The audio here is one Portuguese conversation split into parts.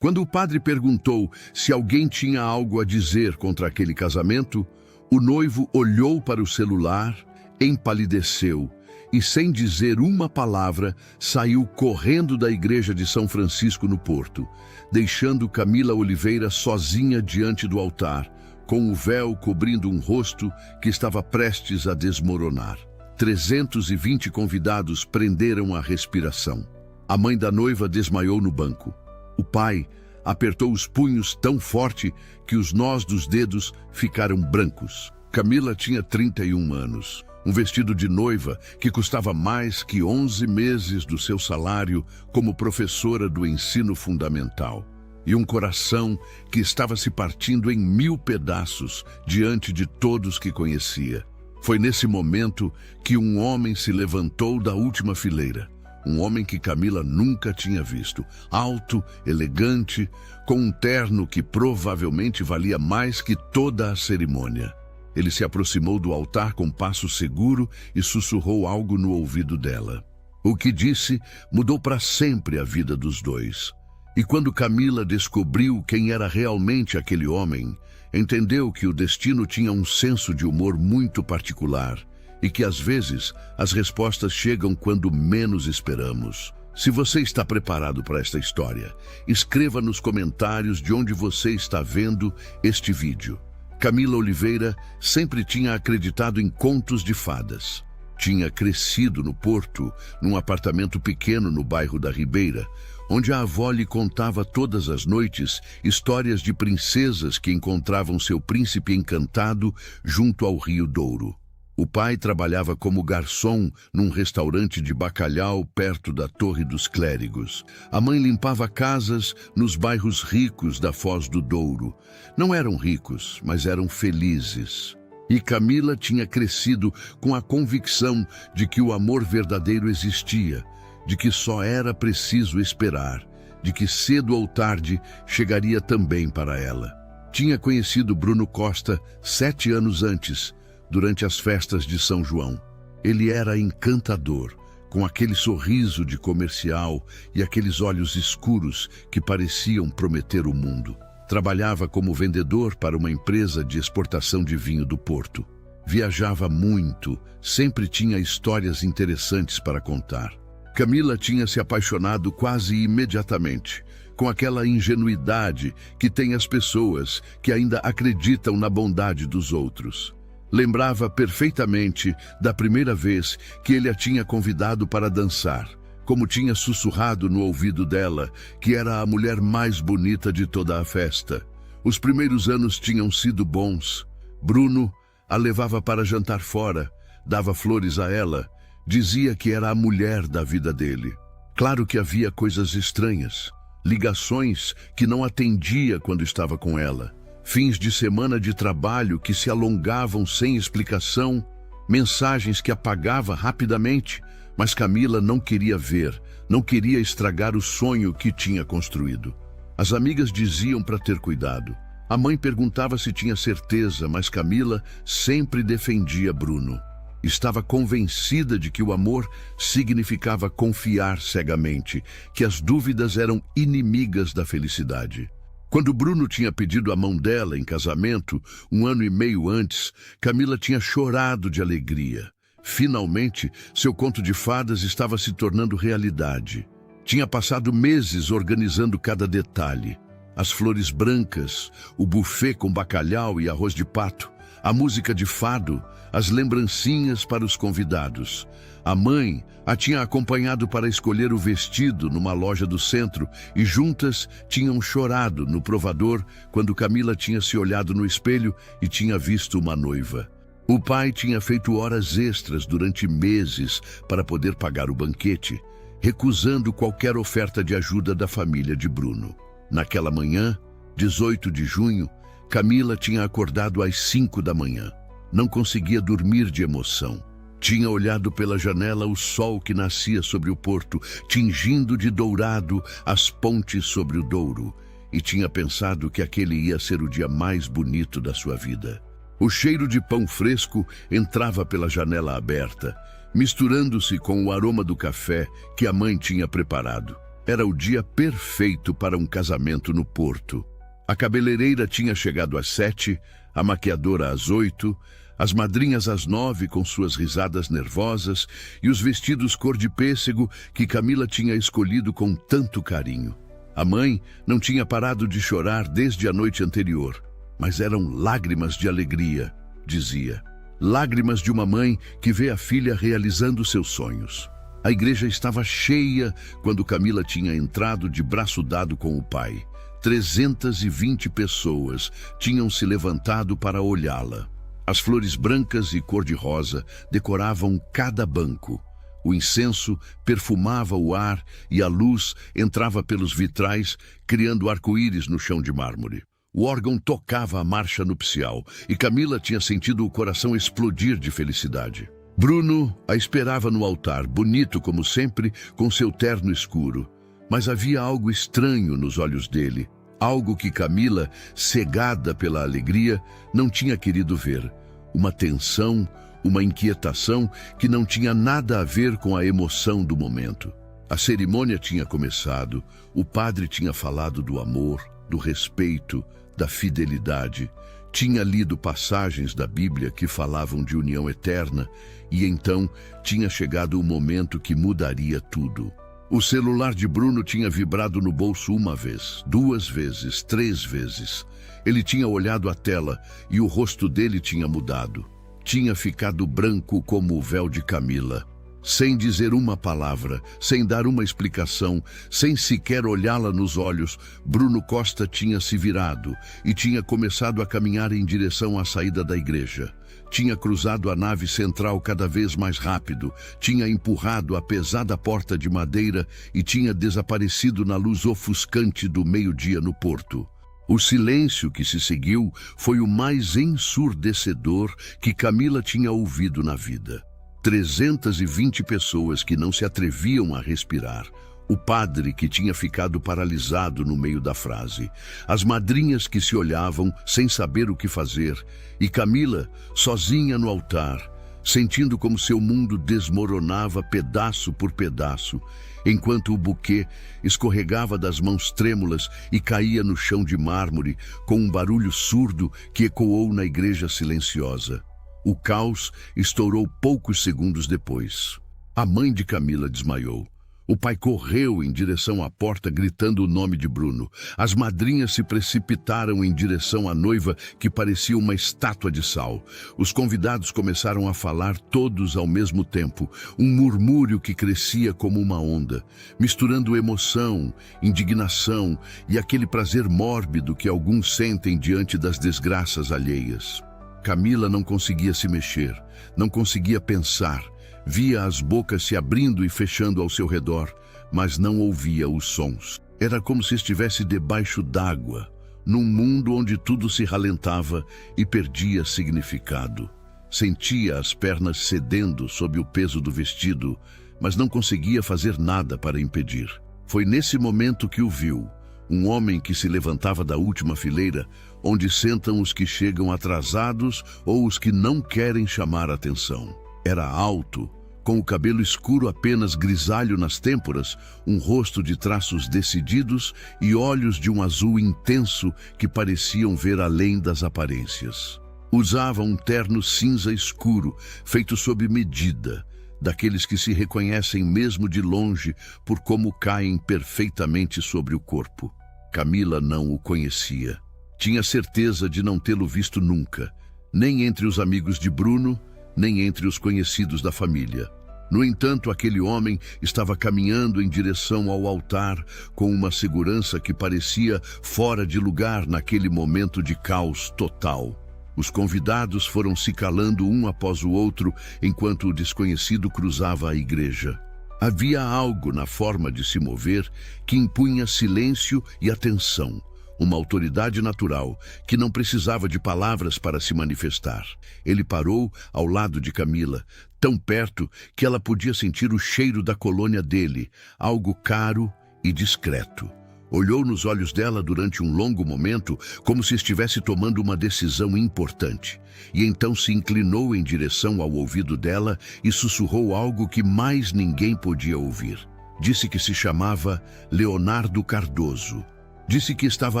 Quando o padre perguntou se alguém tinha algo a dizer contra aquele casamento, o noivo olhou para o celular, empalideceu e, sem dizer uma palavra, saiu correndo da igreja de São Francisco no Porto, deixando Camila Oliveira sozinha diante do altar, com o véu cobrindo um rosto que estava prestes a desmoronar. 320 convidados prenderam a respiração. A mãe da noiva desmaiou no banco. O pai apertou os punhos tão forte que os nós dos dedos ficaram brancos. Camila tinha 31 anos. Um vestido de noiva que custava mais que 11 meses do seu salário como professora do ensino fundamental. E um coração que estava se partindo em 1000 pedaços diante de todos que conhecia. Foi nesse momento que um homem se levantou da última fileira. Um homem que Camila nunca tinha visto. Alto, elegante, com um terno que provavelmente valia mais que toda a cerimônia. Ele se aproximou do altar com passo seguro e sussurrou algo no ouvido dela. O que disse mudou para sempre a vida dos dois. E quando Camila descobriu quem era realmente aquele homem, entendeu que o destino tinha um senso de humor muito particular e que, às vezes, as respostas chegam quando menos esperamos. Se você está preparado para esta história, escreva nos comentários de onde você está vendo este vídeo. Camila Oliveira sempre tinha acreditado em contos de fadas. Tinha crescido no Porto, num apartamento pequeno no bairro da Ribeira, onde a avó lhe contava todas as noites histórias de princesas que encontravam seu príncipe encantado junto ao Rio Douro. O pai trabalhava como garçom num restaurante de bacalhau perto da Torre dos Clérigos. A mãe limpava casas nos bairros ricos da Foz do Douro. Não eram ricos, mas eram felizes. E Camila tinha crescido com a convicção de que o amor verdadeiro existia, de que só era preciso esperar, de que cedo ou tarde chegaria também para ela. Tinha conhecido Bruno Costa 7 anos antes, durante as festas de São João. Ele era encantador, com aquele sorriso de comercial e aqueles olhos escuros que pareciam prometer o mundo. Trabalhava como vendedor para uma empresa de exportação de vinho do Porto. Viajava muito, sempre tinha histórias interessantes para contar. Camila tinha se apaixonado quase imediatamente, com aquela ingenuidade que tem as pessoas que ainda acreditam na bondade dos outros. Lembrava perfeitamente da primeira vez que ele a tinha convidado para dançar, como tinha sussurrado no ouvido dela que era a mulher mais bonita de toda a festa. Os primeiros anos tinham sido bons. Bruno a levava para jantar fora, dava flores a ela, dizia que era a mulher da vida dele. Claro que havia coisas estranhas, ligações que não atendia quando estava com ela. Fins de semana de trabalho que se alongavam sem explicação, mensagens que apagava rapidamente, mas Camila não queria ver, não queria estragar o sonho que tinha construído. As amigas diziam para ter cuidado. A mãe perguntava se tinha certeza, mas Camila sempre defendia Bruno. Estava convencida de que o amor significava confiar cegamente, que as dúvidas eram inimigas da felicidade. Quando Bruno tinha pedido a mão dela em casamento, 1 ano e meio antes, Camila tinha chorado de alegria. Finalmente, seu conto de fadas estava se tornando realidade. Tinha passado meses organizando cada detalhe. As flores brancas, o buffet com bacalhau e arroz de pato, a música de fado, as lembrancinhas para os convidados. A mãe a tinha acompanhado para escolher o vestido numa loja do centro e juntas tinham chorado no provador quando Camila tinha se olhado no espelho e tinha visto uma noiva. O pai tinha feito horas extras durante meses para poder pagar o banquete, recusando qualquer oferta de ajuda da família de Bruno. Naquela manhã, 18 de junho, Camila tinha acordado às 5 da manhã. Não conseguia dormir de emoção. Tinha olhado pela janela o sol que nascia sobre o porto, tingindo de dourado as pontes sobre o Douro, e tinha pensado que aquele ia ser o dia mais bonito da sua vida. O cheiro de pão fresco entrava pela janela aberta, misturando-se com o aroma do café que a mãe tinha preparado. Era o dia perfeito para um casamento no Porto. A cabeleireira tinha chegado às 7, a maquiadora às 8, as madrinhas às 9 com suas risadas nervosas e os vestidos cor de pêssego que Camila tinha escolhido com tanto carinho. A mãe não tinha parado de chorar desde a noite anterior, mas eram lágrimas de alegria, dizia. Lágrimas de uma mãe que vê a filha realizando seus sonhos. A igreja estava cheia quando Camila tinha entrado de braço dado com o pai. 320 pessoas tinham se levantado para olhá-la. As flores brancas e cor-de-rosa decoravam cada banco. O incenso perfumava o ar e a luz entrava pelos vitrais, criando arco-íris no chão de mármore. O órgão tocava a marcha nupcial e Camila tinha sentido o coração explodir de felicidade. Bruno a esperava no altar, bonito como sempre, com seu terno escuro. Mas havia algo estranho nos olhos dele, algo que Camila, cegada pela alegria, não tinha querido ver. Uma tensão, uma inquietação que não tinha nada a ver com a emoção do momento. A cerimônia tinha começado, o padre tinha falado do amor, do respeito, da fidelidade. Tinha lido passagens da Bíblia que falavam de união eterna e então tinha chegado o momento que mudaria tudo. O celular de Bruno tinha vibrado no bolso uma vez, 2 vezes, 3 vezes. Ele tinha olhado a tela e o rosto dele tinha mudado. Tinha ficado branco como o véu de Camila. Sem dizer uma palavra, sem dar uma explicação, sem sequer olhá-la nos olhos, Bruno Costa tinha se virado e tinha começado a caminhar em direção à saída da igreja. Tinha cruzado a nave central cada vez mais rápido, tinha empurrado a pesada porta de madeira e tinha desaparecido na luz ofuscante do meio-dia no porto. O silêncio que se seguiu foi o mais ensurdecedor que Camila tinha ouvido na vida. 320 pessoas que não se atreviam a respirar. O padre que tinha ficado paralisado no meio da frase. As madrinhas que se olhavam sem saber o que fazer. E Camila, sozinha no altar, sentindo como seu mundo desmoronava pedaço por pedaço, enquanto o buquê escorregava das mãos trêmulas e caía no chão de mármore com um barulho surdo que ecoou na igreja silenciosa. O caos estourou poucos segundos depois. A mãe de Camila desmaiou. O pai correu em direção à porta, gritando o nome de Bruno. As madrinhas se precipitaram em direção à noiva, que parecia uma estátua de sal. Os convidados começaram a falar todos ao mesmo tempo, um murmúrio que crescia como uma onda, misturando emoção, indignação e aquele prazer mórbido que alguns sentem diante das desgraças alheias. Camila não conseguia se mexer, não conseguia pensar. Via as bocas se abrindo e fechando ao seu redor, mas não ouvia os sons. Era como se estivesse debaixo d'água, num mundo onde tudo se ralentava e perdia significado. Sentia as pernas cedendo sob o peso do vestido, mas não conseguia fazer nada para impedir. Foi nesse momento que o viu, um homem que se levantava da última fileira, onde sentam os que chegam atrasados ou os que não querem chamar atenção. Era alto, com o cabelo escuro apenas grisalho nas têmporas, um rosto de traços decididos e olhos de um azul intenso que pareciam ver além das aparências. Usava um terno cinza escuro, feito sob medida, daqueles que se reconhecem mesmo de longe por como caem perfeitamente sobre o corpo. Camila não o conhecia. Tinha certeza de não tê-lo visto nunca, nem entre os amigos de Bruno, nem entre os conhecidos da família. No entanto, aquele homem estava caminhando em direção ao altar com uma segurança que parecia fora de lugar naquele momento de caos total. Os convidados foram se calando um após o outro enquanto o desconhecido cruzava a igreja. Havia algo na forma de se mover que impunha silêncio e atenção. Uma autoridade natural que não precisava de palavras para se manifestar. Ele parou ao lado de Camila, tão perto que ela podia sentir o cheiro da colônia dele, algo caro e discreto. Olhou nos olhos dela durante um longo momento, como se estivesse tomando uma decisão importante. E então se inclinou em direção ao ouvido dela e sussurrou algo que mais ninguém podia ouvir. Disse que se chamava Leonardo Cardoso. Disse que estava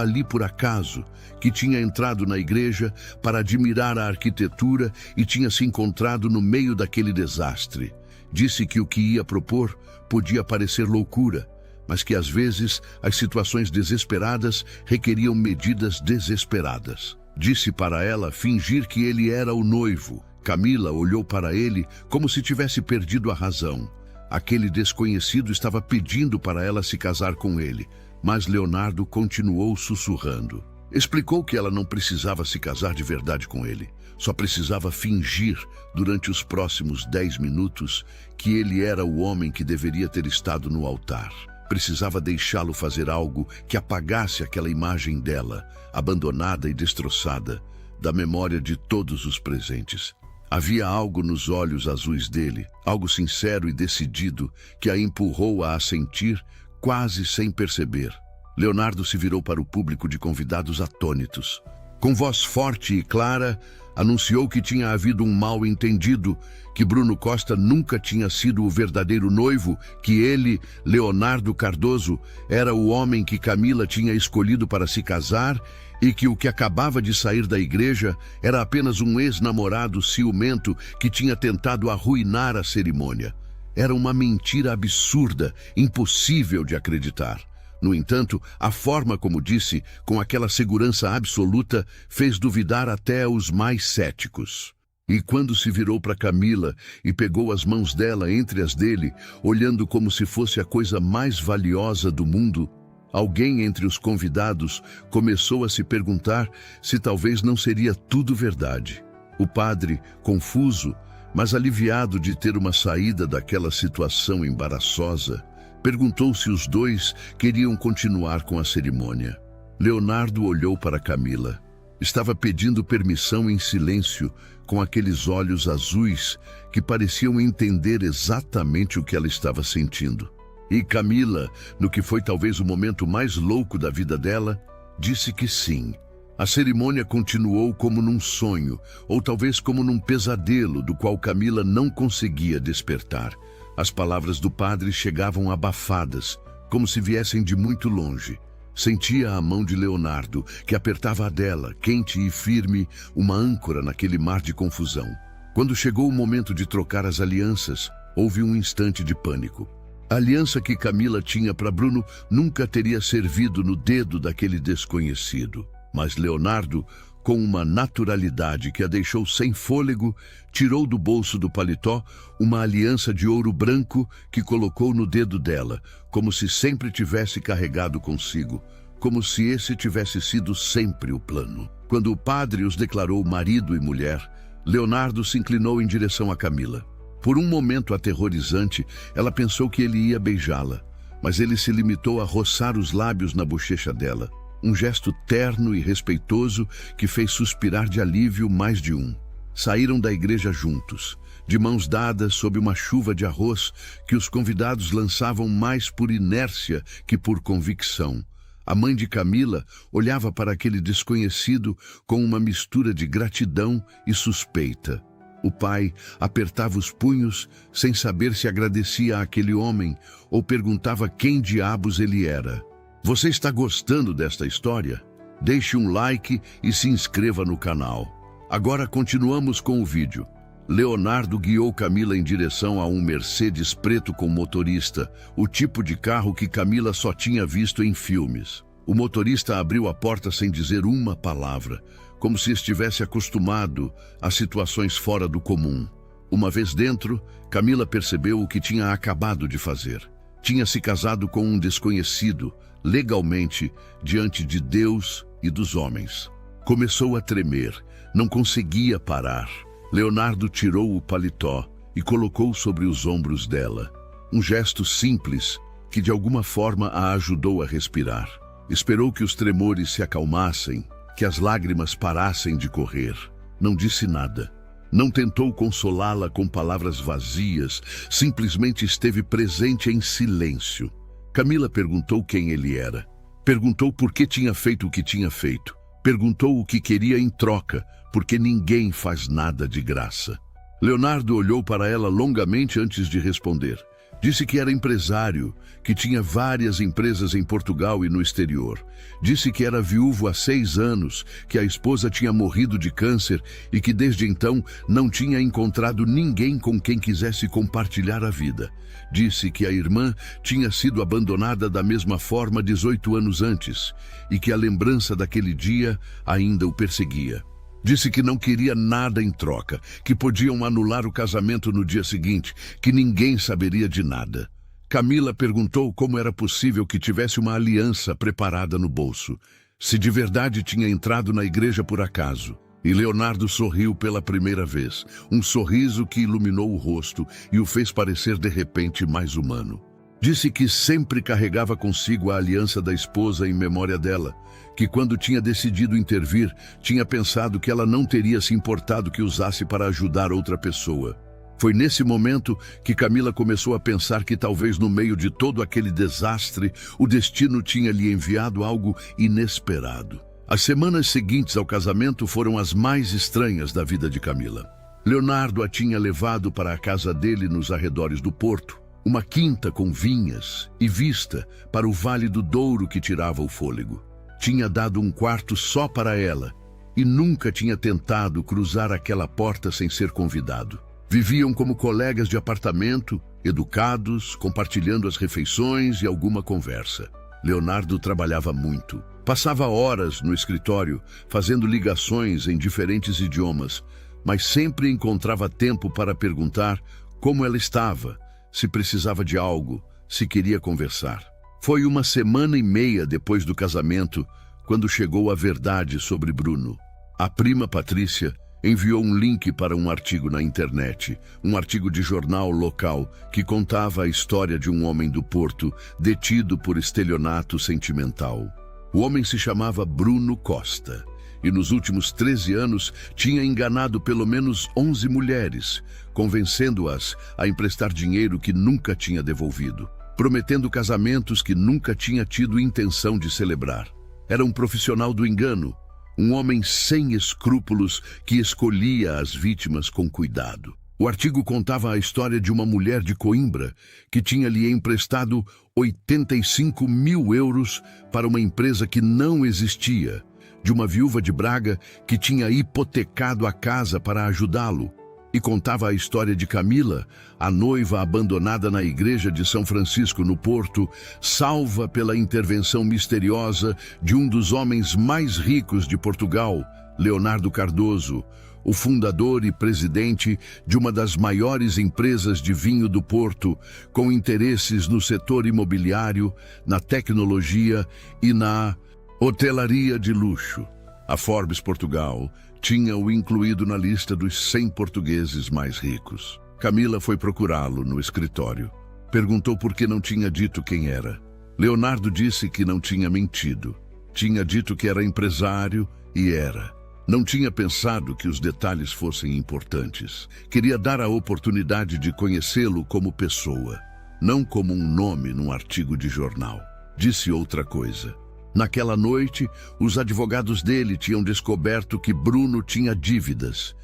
ali por acaso, que tinha entrado na igreja para admirar a arquitetura e tinha se encontrado no meio daquele desastre. Disse que o que ia propor podia parecer loucura, mas que às vezes as situações desesperadas requeriam medidas desesperadas. Disse para ela fingir que ele era o noivo. Camila olhou para ele como se tivesse perdido a razão. Aquele desconhecido estava pedindo para ela se casar com ele, mas Leonardo continuou sussurrando. Explicou que ela não precisava se casar de verdade com ele, só precisava fingir durante os próximos 10 minutos que ele era o homem que deveria ter estado no altar. Precisava deixá-lo fazer algo que apagasse aquela imagem dela, abandonada e destroçada, da memória de todos os presentes. Havia algo nos olhos azuis dele, algo sincero e decidido, que a empurrou a assentir quase sem perceber. Leonardo se virou para o público de convidados atônitos. Com voz forte e clara, anunciou que tinha havido um mal-entendido, que Bruno Costa nunca tinha sido o verdadeiro noivo, que ele, Leonardo Cardoso, era o homem que Camila tinha escolhido para se casar e que o que acabava de sair da igreja era apenas um ex-namorado ciumento que tinha tentado arruinar a cerimônia. Era uma mentira absurda, impossível de acreditar. No entanto, a forma como disse, com aquela segurança absoluta, fez duvidar até os mais céticos. E quando se virou para Camila e pegou as mãos dela entre as dele, olhando como se fosse a coisa mais valiosa do mundo, alguém entre os convidados começou a se perguntar se talvez não seria tudo verdade. O padre, confuso, mas aliviado de ter uma saída daquela situação embaraçosa, perguntou se os dois queriam continuar com a cerimônia. Leonardo olhou para Camila. Estava pedindo permissão em silêncio, com aqueles olhos azuis que pareciam entender exatamente o que ela estava sentindo. E Camila, no que foi talvez o momento mais louco da vida dela, disse que sim. A cerimônia continuou como num sonho, ou talvez como num pesadelo do qual Camila não conseguia despertar. As palavras do padre chegavam abafadas, como se viessem de muito longe. Sentia a mão de Leonardo, que apertava a dela, quente e firme, uma âncora naquele mar de confusão. Quando chegou o momento de trocar as alianças, houve um instante de pânico. A aliança que Camila tinha para Bruno nunca teria servido no dedo daquele desconhecido. Mas Leonardo, com uma naturalidade que a deixou sem fôlego, tirou do bolso do paletó uma aliança de ouro branco que colocou no dedo dela, como se sempre tivesse carregado consigo, como se esse tivesse sido sempre o plano. Quando o padre os declarou marido e mulher, Leonardo se inclinou em direção a Camila. Por um momento aterrorizante, ela pensou que ele ia beijá-la, mas ele se limitou a roçar os lábios na bochecha dela. Um gesto terno e respeitoso que fez suspirar de alívio mais de um. Saíram da igreja juntos, de mãos dadas sob uma chuva de arroz que os convidados lançavam mais por inércia que por convicção. A mãe de Camila olhava para aquele desconhecido com uma mistura de gratidão e suspeita. O pai apertava os punhos sem saber se agradecia àquele homem ou perguntava quem diabos ele era. Você está gostando desta história? Deixe um like e se inscreva no canal. Agora continuamos com o vídeo. Leonardo guiou Camila em direção a um Mercedes preto com motorista, o tipo de carro que Camila só tinha visto em filmes. O motorista abriu a porta sem dizer uma palavra, como se estivesse acostumado a situações fora do comum. Uma vez dentro, Camila percebeu o que tinha acabado de fazer. Tinha se casado com um desconhecido, legalmente, diante de Deus e dos homens. Começou a tremer, não conseguia parar. Leonardo tirou o paletó e colocou sobre os ombros dela. Um gesto simples que de alguma forma a ajudou a respirar. Esperou que os tremores se acalmassem, que as lágrimas parassem de correr. Não disse nada. Não tentou consolá-la com palavras vazias, simplesmente esteve presente em silêncio. Camila perguntou quem ele era. Perguntou por que tinha feito o que tinha feito. Perguntou o que queria em troca, porque ninguém faz nada de graça. Leonardo olhou para ela longamente antes de responder. Disse que era empresário, que tinha várias empresas em Portugal e no exterior. Disse que era viúvo há 6 anos, que a esposa tinha morrido de câncer e que desde então não tinha encontrado ninguém com quem quisesse compartilhar a vida. Disse que a irmã tinha sido abandonada da mesma forma 18 anos antes e que a lembrança daquele dia ainda o perseguia. Disse que não queria nada em troca, que podiam anular o casamento no dia seguinte, que ninguém saberia de nada. Camila perguntou como era possível que tivesse uma aliança preparada no bolso, se de verdade tinha entrado na igreja por acaso. E Leonardo sorriu pela primeira vez, um sorriso que iluminou o rosto e o fez parecer de repente mais humano. Disse que sempre carregava consigo a aliança da esposa em memória dela, que quando tinha decidido intervir, tinha pensado que ela não teria se importado que usasse para ajudar outra pessoa. Foi nesse momento que Camila começou a pensar que talvez no meio de todo aquele desastre, o destino tinha lhe enviado algo inesperado. As semanas seguintes ao casamento foram as mais estranhas da vida de Camila. Leonardo a tinha levado para a casa dele nos arredores do Porto, uma quinta com vinhas e vista para o Vale do Douro que tirava o fôlego. Tinha dado um quarto só para ela e nunca tinha tentado cruzar aquela porta sem ser convidado. Viviam como colegas de apartamento, educados, compartilhando as refeições e alguma conversa. Leonardo trabalhava muito. Passava horas no escritório, fazendo ligações em diferentes idiomas, mas sempre encontrava tempo para perguntar como ela estava, se precisava de algo, se queria conversar. Foi 1,5 depois do casamento, quando chegou a verdade sobre Bruno. A prima Patrícia enviou um link para um artigo na internet, um artigo de jornal local que contava a história de um homem do Porto detido por estelionato sentimental. O homem se chamava Bruno Costa e nos últimos 13 anos tinha enganado pelo menos 11 mulheres, convencendo-as a emprestar dinheiro que nunca tinha devolvido, prometendo casamentos que nunca tinha tido intenção de celebrar. Era um profissional do engano, um homem sem escrúpulos que escolhia as vítimas com cuidado. O artigo contava a história de uma mulher de Coimbra que tinha lhe emprestado 85 mil euros para uma empresa que não existia, de uma viúva de Braga que tinha hipotecado a casa para ajudá-lo, e contava a história de Camila, a noiva abandonada na igreja de São Francisco no Porto, salva pela intervenção misteriosa de um dos homens mais ricos de Portugal, Leonardo Cardoso, o fundador e presidente de uma das maiores empresas de vinho do Porto, com interesses no setor imobiliário, na tecnologia e na hotelaria de luxo. A Forbes Portugal tinha-o incluído na lista dos 100 portugueses mais ricos. Camila foi procurá-lo no escritório. Perguntou por que não tinha dito quem era. Leonardo disse que não tinha mentido. Tinha dito que era empresário e era. Não tinha pensado que os detalhes fossem importantes. Queria dar a oportunidade de conhecê-lo como pessoa, não como um nome num artigo de jornal. Disse outra coisa. Naquela noite, os advogados dele tinham descoberto que Bruno tinha dívidas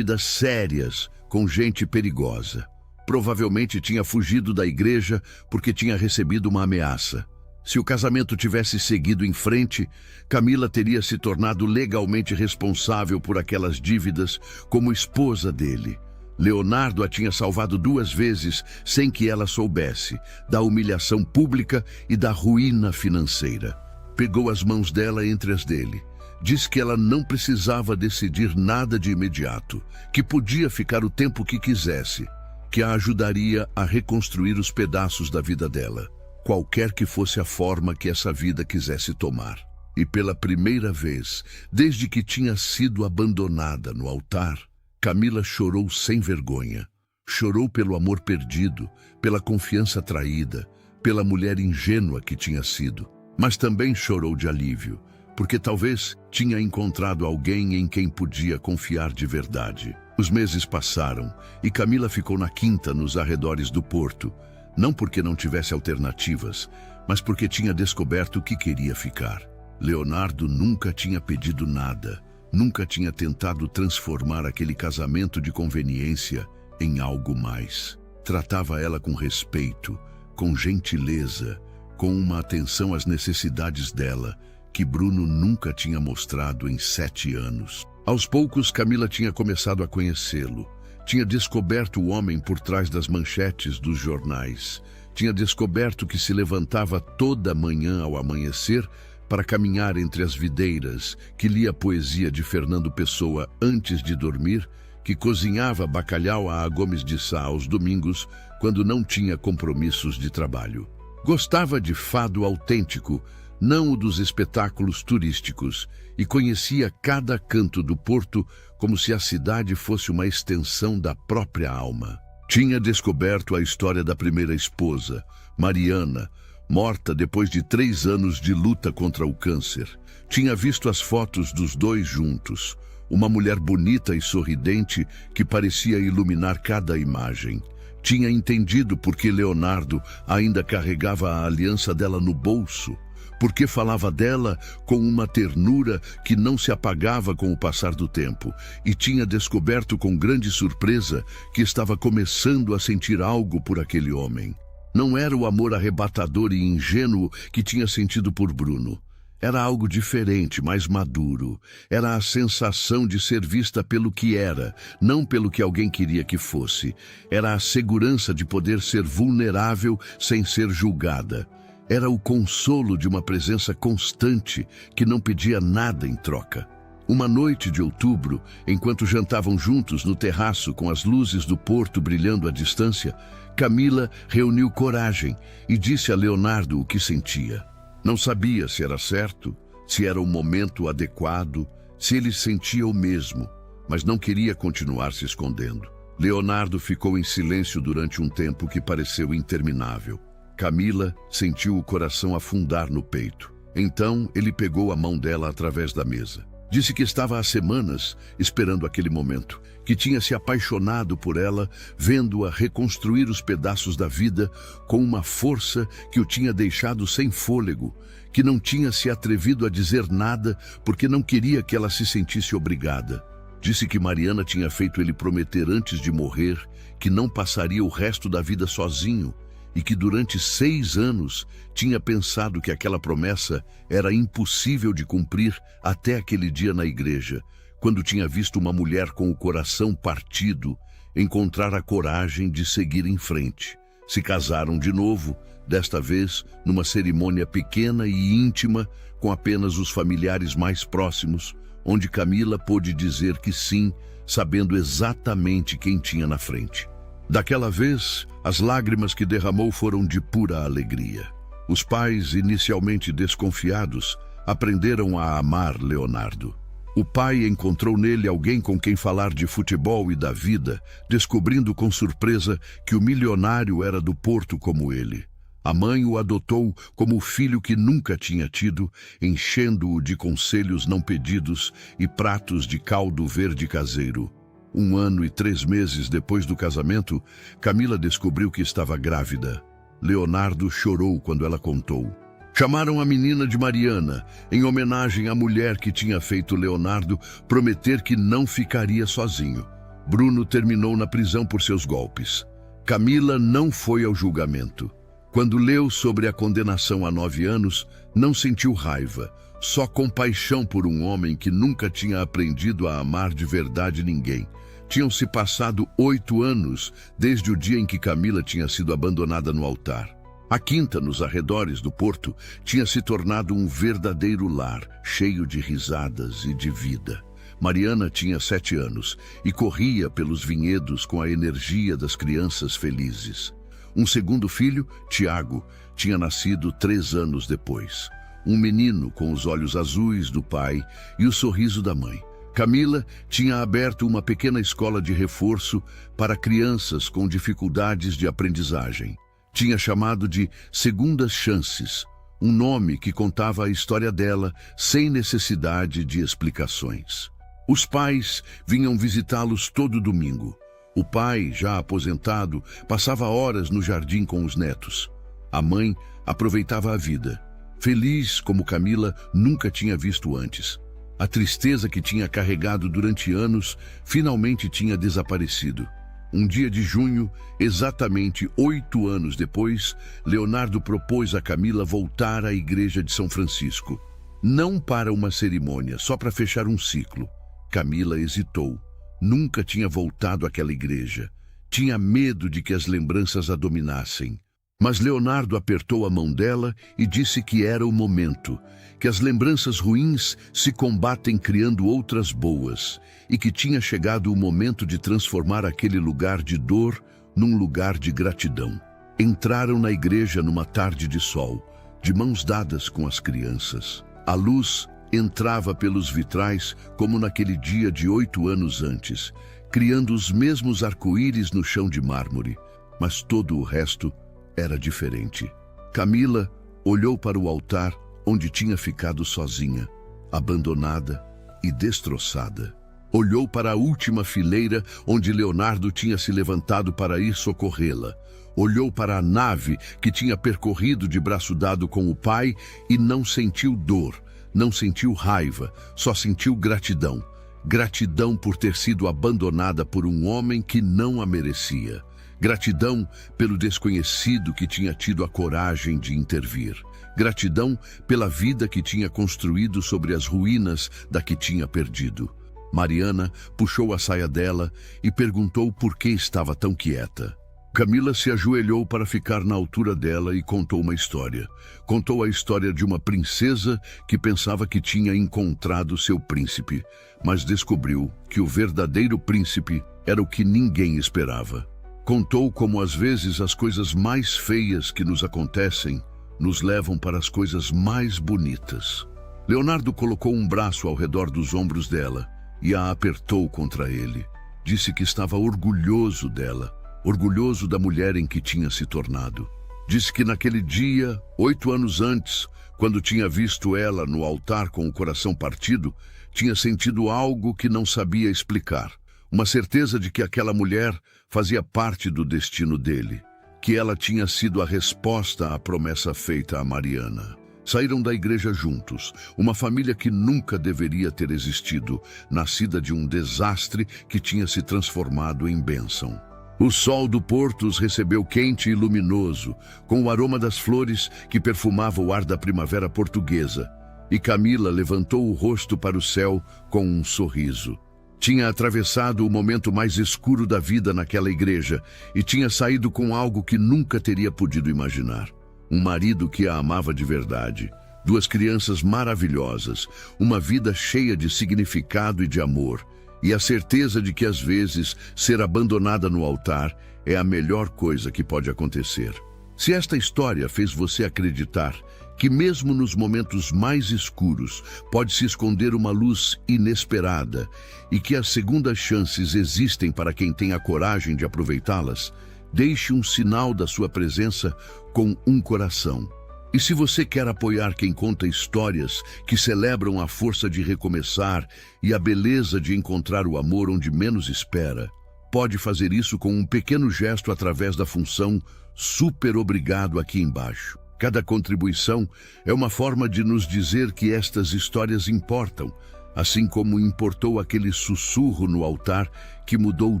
sérias com gente perigosa. Provavelmente tinha fugido da igreja porque tinha recebido uma ameaça. Se o casamento tivesse seguido em frente, Camila teria se tornado legalmente responsável por aquelas dívidas como esposa dele. Leonardo a tinha salvado 2 vezes sem que ela soubesse, da humilhação pública e da ruína financeira. Pegou as mãos dela entre as dele. Disse que ela não precisava decidir nada de imediato, que podia ficar o tempo que quisesse, que a ajudaria a reconstruir os pedaços da vida dela, qualquer que fosse a forma que essa vida quisesse tomar. E pela primeira vez, desde que tinha sido abandonada no altar, Camila chorou sem vergonha. Chorou pelo amor perdido, pela confiança traída, pela mulher ingênua que tinha sido. Mas também chorou de alívio, porque talvez tinha encontrado alguém em quem podia confiar de verdade. Os meses passaram e Camila ficou na quinta nos arredores do Porto, não porque não tivesse alternativas, mas porque tinha descoberto que queria ficar. Leonardo nunca tinha pedido nada, nunca tinha tentado transformar aquele casamento de conveniência em algo mais. Tratava ela com respeito, com gentileza, com uma atenção às necessidades dela, que Bruno nunca tinha mostrado em 7 anos. Aos poucos, Camila tinha começado a conhecê-lo. Tinha descoberto o homem por trás das manchetes dos jornais. Tinha descoberto que se levantava toda manhã ao amanhecer para caminhar entre as videiras, que lia poesia de Fernando Pessoa antes de dormir, que cozinhava bacalhau à Gomes de Sá aos domingos, quando não tinha compromissos de trabalho. Gostava de fado autêntico, não o dos espetáculos turísticos, e conhecia cada canto do Porto como se a cidade fosse uma extensão da própria alma. Tinha descoberto a história da primeira esposa, Mariana, morta depois de 3 anos de luta contra o câncer. Tinha visto as fotos dos dois juntos, uma mulher bonita e sorridente que parecia iluminar cada imagem. Tinha entendido por que Leonardo ainda carregava a aliança dela no bolso, porque falava dela com uma ternura que não se apagava com o passar do tempo, e tinha descoberto com grande surpresa que estava começando a sentir algo por aquele homem. Não era o amor arrebatador e ingênuo que tinha sentido por Bruno. Era algo diferente, mais maduro. Era a sensação de ser vista pelo que era, não pelo que alguém queria que fosse. Era a segurança de poder ser vulnerável sem ser julgada. Era o consolo de uma presença constante que não pedia nada em troca. Uma noite de outubro, enquanto jantavam juntos no terraço com as luzes do porto brilhando à distância, Camila reuniu coragem e disse a Leonardo o que sentia. Não sabia se era certo, se era o momento adequado, se ele sentia o mesmo, mas não queria continuar se escondendo. Leonardo ficou em silêncio durante um tempo que pareceu interminável. Camila sentiu o coração afundar no peito. Então ele pegou a mão dela através da mesa. Disse que estava há semanas esperando aquele momento, que tinha se apaixonado por ela, vendo-a reconstruir os pedaços da vida com uma força que o tinha deixado sem fôlego, que não tinha se atrevido a dizer nada porque não queria que ela se sentisse obrigada. Disse que Mariana tinha feito ele prometer antes de morrer que não passaria o resto da vida sozinho, e que durante 6 anos tinha pensado que aquela promessa era impossível de cumprir até aquele dia na igreja, quando tinha visto uma mulher com o coração partido encontrar a coragem de seguir em frente. Se casaram de novo, desta vez numa cerimônia pequena e íntima, com apenas os familiares mais próximos, onde Camila pôde dizer que sim, sabendo exatamente quem tinha na frente. Daquela vez, as lágrimas que derramou foram de pura alegria. Os pais, inicialmente desconfiados, aprenderam a amar Leonardo. O pai encontrou nele alguém com quem falar de futebol e da vida, descobrindo com surpresa que o milionário era do Porto como ele. A mãe o adotou como o filho que nunca tinha tido, enchendo-o de conselhos não pedidos e pratos de caldo verde caseiro. 1 ano e 3 meses depois do casamento, Camila descobriu que estava grávida. Leonardo chorou quando ela contou. Chamaram a menina de Mariana, em homenagem à mulher que tinha feito Leonardo prometer que não ficaria sozinho. Bruno terminou na prisão por seus golpes. Camila não foi ao julgamento. Quando leu sobre a condenação a 9 anos, não sentiu raiva, só compaixão por um homem que nunca tinha aprendido a amar de verdade ninguém. Tinham-se passado 8 anos desde o dia em que Camila tinha sido abandonada no altar. A quinta, nos arredores do Porto, tinha se tornado um verdadeiro lar, cheio de risadas e de vida. Mariana tinha 7 anos e corria pelos vinhedos com a energia das crianças felizes. Um segundo filho, Tiago, tinha nascido 3 anos depois. Um menino com os olhos azuis do pai e o sorriso da mãe. Camila tinha aberto uma pequena escola de reforço para crianças com dificuldades de aprendizagem. Tinha chamado de Segundas Chances, um nome que contava a história dela sem necessidade de explicações. Os pais vinham visitá-los todo domingo. O pai, já aposentado, passava horas no jardim com os netos. A mãe aproveitava a vida, feliz como Camila nunca tinha visto antes. A tristeza que tinha carregado durante anos finalmente tinha desaparecido. Um dia de junho, exatamente 8 anos depois, Leonardo propôs a Camila voltar à igreja de São Francisco. Não para uma cerimônia, só para fechar um ciclo. Camila hesitou. Nunca tinha voltado àquela igreja. Tinha medo de que as lembranças a dominassem. Mas Leonardo apertou a mão dela e disse que era o momento, que as lembranças ruins se combatem criando outras boas, e que tinha chegado o momento de transformar aquele lugar de dor num lugar de gratidão. Entraram na igreja numa tarde de sol, de mãos dadas com as crianças. A luz entrava pelos vitrais como naquele dia de 8 anos antes, criando os mesmos arco-íris no chão de mármore, mas todo o resto era diferente. Camila olhou para o altar onde tinha ficado sozinha, abandonada e destroçada. Olhou para a última fileira onde Leonardo tinha se levantado para ir socorrê-la. Olhou para a nave que tinha percorrido de braço dado com o pai e não sentiu dor, não sentiu raiva, só sentiu gratidão. Gratidão por ter sido abandonada por um homem que não a merecia. Gratidão pelo desconhecido que tinha tido a coragem de intervir. Gratidão pela vida que tinha construído sobre as ruínas da que tinha perdido. Mariana puxou a saia dela e perguntou por que estava tão quieta. Camila se ajoelhou para ficar na altura dela e contou uma história. Contou a história de uma princesa que pensava que tinha encontrado seu príncipe, mas descobriu que o verdadeiro príncipe era o que ninguém esperava. Contou como às vezes as coisas mais feias que nos acontecem nos levam para as coisas mais bonitas. Leonardo colocou um braço ao redor dos ombros dela e a apertou contra ele. Disse que estava orgulhoso dela, orgulhoso da mulher em que tinha se tornado. Disse que naquele dia, 8 anos antes, quando tinha visto ela no altar com o coração partido, tinha sentido algo que não sabia explicar. Uma certeza de que aquela mulher fazia parte do destino dele, que ela tinha sido a resposta à promessa feita a Mariana. Saíram da igreja juntos, uma família que nunca deveria ter existido, nascida de um desastre que tinha se transformado em bênção. O sol do porto os recebeu quente e luminoso, com o aroma das flores que perfumava o ar da primavera portuguesa, e Camila levantou o rosto para o céu com um sorriso. Tinha atravessado o momento mais escuro da vida naquela igreja e tinha saído com algo que nunca teria podido imaginar. Um marido que a amava de verdade, 2 crianças maravilhosas, uma vida cheia de significado e de amor, e a certeza de que às vezes ser abandonada no altar é a melhor coisa que pode acontecer. Se esta história fez você acreditar que mesmo nos momentos mais escuros pode se esconder uma luz inesperada e que as segundas chances existem para quem tem a coragem de aproveitá-las, deixe um sinal da sua presença com um coração. E se você quer apoiar quem conta histórias que celebram a força de recomeçar e a beleza de encontrar o amor onde menos espera, pode fazer isso com um pequeno gesto através da função Super Obrigado aqui embaixo. Cada contribuição é uma forma de nos dizer que estas histórias importam, assim como importou aquele sussurro no altar que mudou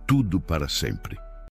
tudo para sempre.